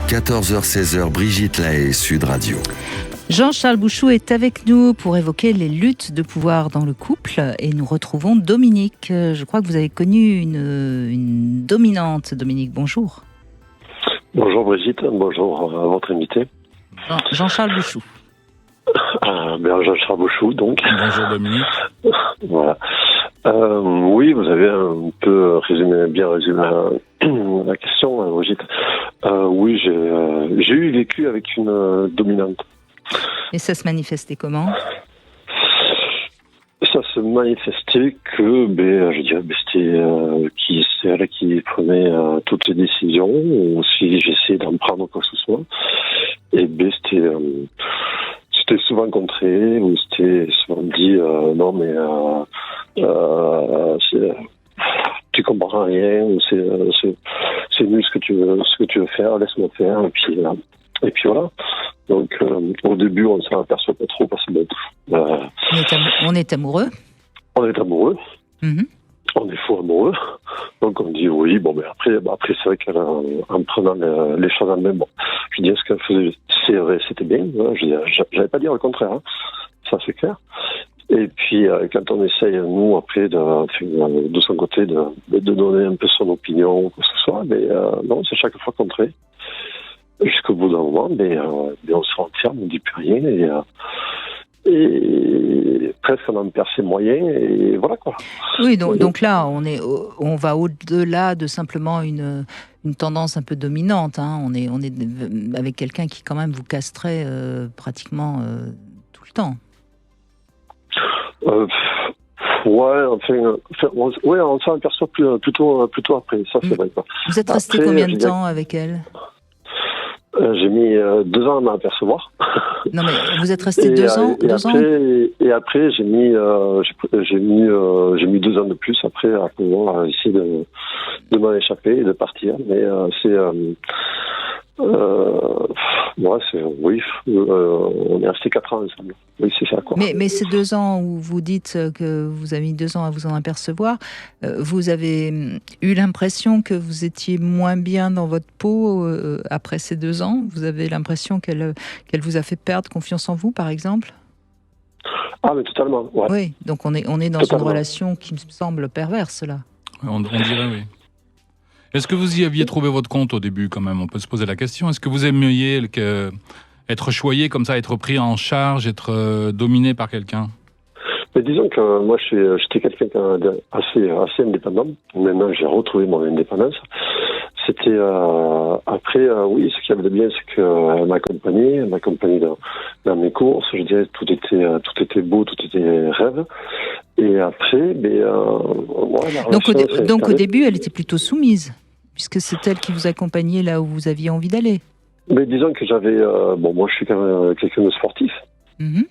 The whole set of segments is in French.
14h-16h, Brigitte Lahaie, Sud Radio. Jean-Charles Bouchou est avec nous pour évoquer les luttes de pouvoir dans le couple et nous retrouvons Dominique. Je crois que vous avez connu une dominante. Dominique, bonjour. Bonjour Brigitte, bonjour à votre invité. Jean-Charles Bouchou. Jean-Charles Bouchou, donc. Bonjour Dominique. Voilà. Oui, vous avez un peu bien résumé la question, Brigitte. Oui, j'ai vécu avec une dominante. Et ça se manifestait comment ? Ça se manifestait que, c'est elle qui prenait toutes les décisions, ou si j'essayais d'en prendre quoi que ce soit. Et c'était souvent contré, ou c'était souvent dit non mais tu comprends rien, ou c'est nul ce que tu veux faire, laisse-moi faire, et puis voilà. Donc au début on s'en aperçoit pas trop parce que on est amoureux. On est amoureux. Mm-hmm. On est fou amoureux. Donc on dit oui, après c'est vrai qu'en prenant les choses en main, je dis ce qu'elle faisait, c'est vrai, c'était bien, j'allais pas dire le contraire, hein. Ça c'est clair. Et puis quand on essaye, nous, après, de son côté, de donner un peu son opinion, ou quoi que ce soit, non, c'est chaque fois contré. Jusqu'au bout d'un moment, on se renferme, on ne dit plus rien, et presque on en perd ses moyens, et voilà quoi. Oui, donc là, on va au-delà de simplement une tendance un peu dominante, hein. On est avec quelqu'un qui quand même vous castrait pratiquement tout le temps. On s'en aperçoit plutôt après, ça c'est vrai. Vous êtes resté combien de temps avec elle ? J'ai mis 2 ans à m'en apercevoir. Non mais vous êtes resté 2 ans. Et après j'ai mis 2 ans de plus après à pouvoir essayer de m'en échapper et de partir. Mais on est resté 4 ans ensemble. Oui, c'est ça, quoi. Mais ces 2 ans où vous dites que vous avez mis 2 ans à vous en apercevoir, vous avez eu l'impression que vous étiez moins bien dans votre peau après ces 2 ans ? Vous avez l'impression qu'elle vous a fait perdre confiance en vous, par exemple ? Ah, mais totalement, ouais. Oui, donc on est dans une relation qui me semble perverse, là. On dirait, oui. Est-ce que vous y aviez trouvé votre compte au début, quand même ? On peut se poser la question. Est-ce que vous aimiez être choyé comme ça, être pris en charge, être dominé par quelqu'un ? Mais disons que moi, j'étais quelqu'un assez indépendant. Maintenant, j'ai retrouvé mon indépendance. C'était après, oui, ce qui avait de bien, c'est qu'elle m'accompagnait dans mes courses. Je dirais, tout était beau, tout était rêve. Et après, donc au début, elle était plutôt soumise, puisque c'est elle qui vous accompagnait là où vous aviez envie d'aller. Mais disons que j'avais, moi je suis quand même quelqu'un de sportif. Mm-hmm.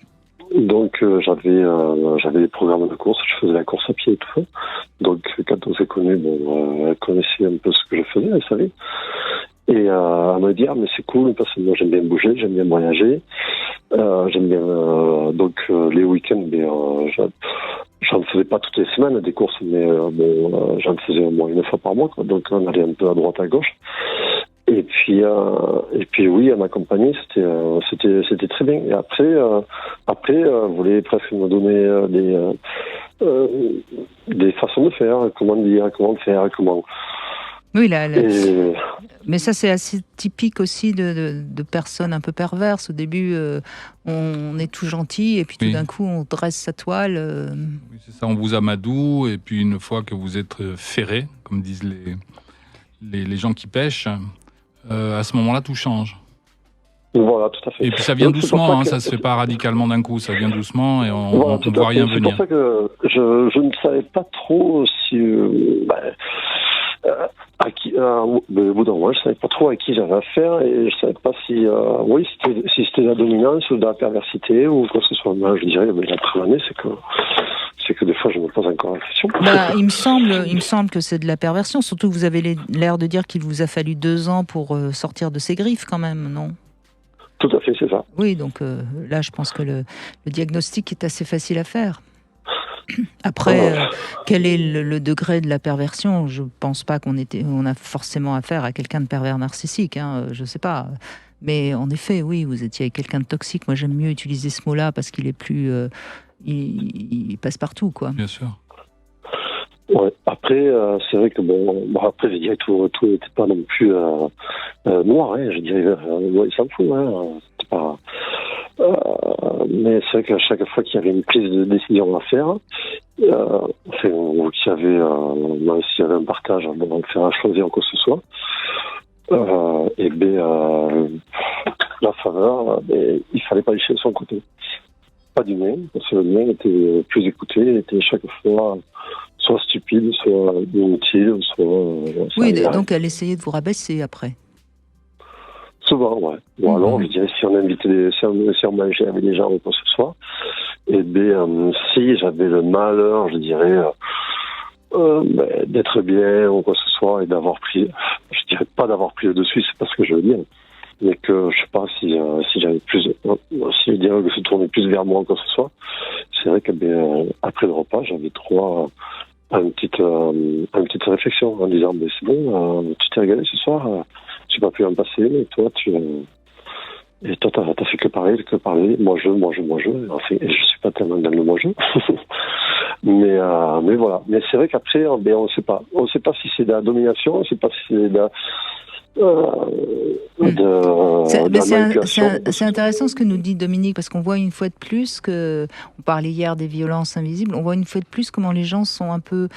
Donc j'avais des programmes de course, je faisais la course à pied et tout ça. Donc quand on s'est connus, elle connaissait un peu ce que je faisais, elle savait. Et elle m'a dit mais c'est cool parce que moi j'aime bien bouger, j'aime bien voyager, j'aime bien les week-ends, j'en faisais pas toutes les semaines des courses, mais j'en faisais au moins 1 fois par mois, quoi. Donc on allait un peu à droite à gauche. Et puis oui, elle m'accompagnait, c'était très bien. Et après, elle voulait presque me donner des façons de faire, comment dire, comment faire, comment. Oui, mais ça c'est assez typique aussi de personnes un peu perverses. Au début, on est tout gentil et puis tout d'un coup on dresse sa toile. Oui, c'est ça, on vous amadoue et puis une fois que vous êtes ferré, comme disent les gens qui pêchent, à ce moment-là tout change. Voilà, tout à fait. Et puis ça vient doucement, ça se fait pas radicalement d'un coup, ça vient doucement et on ne voit rien venir. C'est pour ça que je ne savais pas trop si... à qui, au bout d'un moment, je savais pas trop à qui j'avais affaire et je savais pas si c'était de la dominance ou de la perversité ou quoi que ce soit. Moi, je dirais, la preuve année, c'est que des fois, je me pose encore la question. Il me semble que c'est de la perversion, surtout que vous avez l'air de dire qu'il vous a fallu 2 ans pour sortir de ses griffes quand même, non ? Tout à fait, c'est ça. Oui, donc là, je pense que le diagnostic est assez facile à faire. Après, quel est le degré de la perversion? Je pense pas on a forcément affaire à quelqu'un de pervers narcissique. Je sais pas. Mais en effet, oui, vous étiez avec quelqu'un de toxique. Moi, j'aime mieux utiliser ce mot-là parce qu'il est plus, il passe partout, quoi. Bien sûr. Ouais. Après, c'est vrai que après, je dirais tout n'était pas non plus noir. Je dirais, ouais, ça me fout. C'était pas. Mais c'est vrai qu'à chaque fois qu'il y avait une prise de décision à faire, qu'il y avait un partage, on faire un choisir en quoi que ce soit, la faveur, il fallait pas lâcher de son côté. Pas du mien, parce que le mien était plus écouté, était chaque fois soit stupide, soit inutile, soit... Oui, donc elle essayait de vous rabaisser après. Souvent, ouais. Ou alors, je dirais, si on invitait si on mangeait avec des gens ou quoi que ce soit, si j'avais le malheur, je dirais, d'être bien ou quoi que ce soit, et d'avoir pris, je dirais pas d'avoir pris le dessus, c'est pas ce que je veux dire, mais que, je sais pas, si j'avais plus, si je dirais que je tournais plus vers moi ou quoi que ce soit, c'est vrai après le repas, j'avais droit à une petite réflexion en disant, c'est bon, tu t'es régalé ce soir, j'ai pas pu en passer, mais toi, t'as fait que parler, moi je. Enfin, je suis pas tellement dans le moi je. mais voilà. Mais c'est vrai qu'après, on sait pas. On sait pas si c'est de la domination, on sait pas si c'est de c'est intéressant ce que nous dit Dominique, parce qu'on voit une fois de plus on parlait hier des violences invisibles, on voit une fois de plus comment les gens sont un peu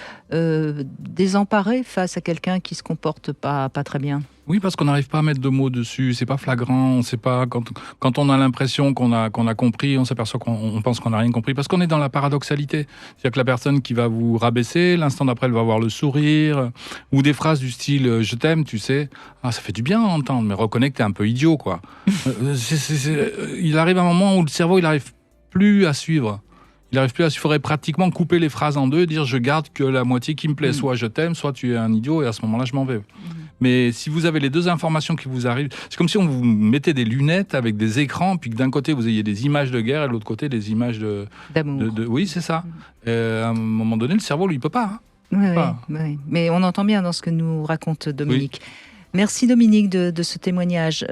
désemparés face à quelqu'un qui se comporte pas très bien. Oui, parce qu'on n'arrive pas à mettre de mots dessus, c'est pas flagrant, on sait pas, quand on a l'impression qu'on a compris, on s'aperçoit qu'on pense qu'on n'a rien compris, parce qu'on est dans la paradoxalité. C'est-à-dire que la personne qui va vous rabaisser, l'instant d'après, elle va avoir le sourire, ou des phrases du style « je t'aime », tu sais, ça fait du bien à entendre, mais reconnais que t'es un peu idiot, quoi. Il arrive un moment où le cerveau, il n'arrive plus à suivre. Il faudrait pratiquement couper les phrases en deux, dire je garde que la moitié qui me plaît, soit je t'aime, soit tu es un idiot, et à ce moment-là, je m'en vais. Mais si vous avez les deux informations qui vous arrivent, c'est comme si on vous mettait des lunettes avec des écrans, puis que d'un côté vous ayez des images de guerre et de l'autre côté des images d'amour. Oui, c'est ça. À un moment donné, le cerveau, lui, il peut pas. Oui. Mais on entend bien dans ce que nous raconte Dominique. Oui. Merci Dominique de ce témoignage.